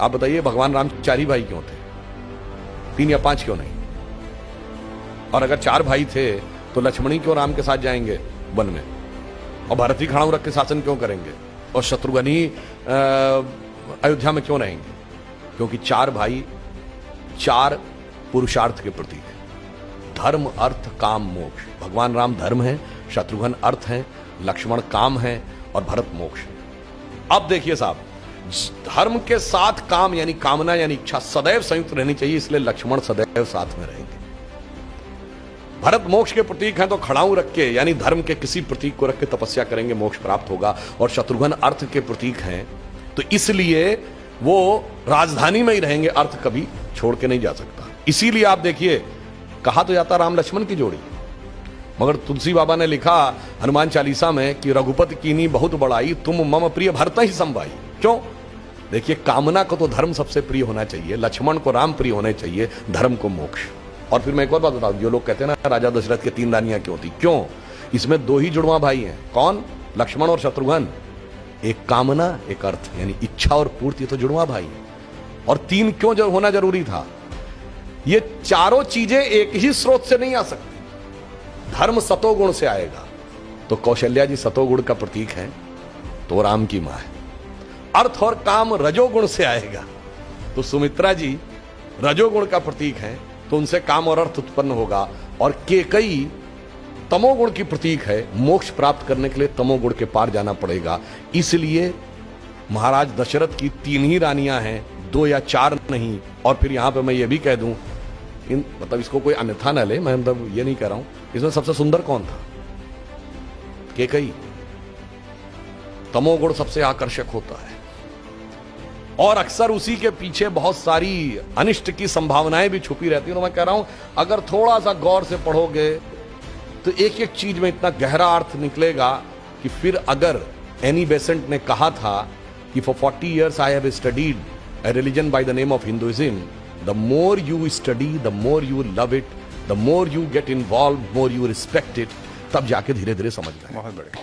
आप बताइए भगवान राम 4 ही भाई क्यों थे, 3 या 5 क्यों नहीं? और अगर 4 भाई थे तो लक्ष्मण ही क्यों राम के साथ जाएंगे वन में, और भरत ही खड़ाऊ रख के शासन क्यों करेंगे, और शत्रुघ्न ही अयोध्या में क्यों रहेंगे? क्योंकि 4 भाई 4 पुरुषार्थ के प्रतीक है, धर्म अर्थ काम मोक्ष। भगवान राम धर्म है, शत्रुघ्न अर्थ है, लक्ष्मण काम है और भरत मोक्ष है। अब देखिए साहब, धर्म के साथ काम यानी कामना यानी इच्छा सदैव संयुक्त रहनी चाहिए, इसलिए लक्ष्मण सदैव साथ में रहेंगे। भरत मोक्ष के प्रतीक हैं तो खड़ाऊ रख के यानी धर्म के किसी प्रतीक को रख के तपस्या करेंगे, मोक्ष प्राप्त होगा। और शत्रुघ्न अर्थ के प्रतीक हैं तो इसलिए वो राजधानी में ही रहेंगे, अर्थ कभी छोड़ के नहीं जा सकता। इसीलिए आप देखिए कहा तो जाता राम लक्ष्मण की जोड़ी, मगर तुलसी बाबा ने लिखा हनुमान चालीसा में कि रघुपति कीनी बहुत बड़ाई, तुम मम प्रिय भरत ही संभाई। क्यों? देखिए कामना को तो धर्म सबसे प्रिय होना चाहिए, लक्ष्मण को राम प्रिय होने चाहिए, धर्म को मोक्ष। और फिर मैं एक और बात बताऊं, जो लोग कहते हैं ना राजा दशरथ के 3 रानियां क्यों थी, क्यों? इसमें 2 ही जुड़वा भाई हैं, कौन? लक्ष्मण और शत्रुघ्न। एक कामना एक अर्थ यानी इच्छा और पूर्ति, तो जुड़वा भाई है। और 3 क्यों जो होना जरूरी था? ये चारों चीजें एक ही स्रोत से नहीं आ सकती। धर्म सतोगुण से आएगा तो कौशल्या जी सतोगुण का प्रतीक है, तो राम की मां है। अर्थ और काम रजोगुण से आएगा तो सुमित्रा जी रजोगुण का प्रतीक है, तो उनसे काम और अर्थ उत्पन्न होगा। और केकई तमोगुण की प्रतीक है, मोक्ष प्राप्त करने के लिए तमोगुण के पार जाना पड़ेगा। इसलिए महाराज दशरथ की 3 ही रानियां हैं, 2 या 4 नहीं। और फिर यहां पे मैं ये भी कह दूं, मतलब इसको कोई अन्यथा न ले, मैं मतलब ये नहीं कह रहा हूं, इसमें सबसे सुंदर कौन था? केकई। तमोगुण सबसे आकर्षक होता है और अक्सर उसी के पीछे बहुत सारी अनिष्ट की संभावनाएं भी छुपी रहती हैं। तो मैं कह रहा हूं अगर थोड़ा सा गौर से पढ़ोगे तो एक एक चीज में इतना गहरा अर्थ निकलेगा कि फिर अगर एनी बेसेंट ने कहा था कि for 40 years I have studied a religion by the name of Hinduism, the more you study, the more you love it, the more you get involved, more you respect it, तब जाके धीरे धीरे समझ में। बहुत बढ़िया।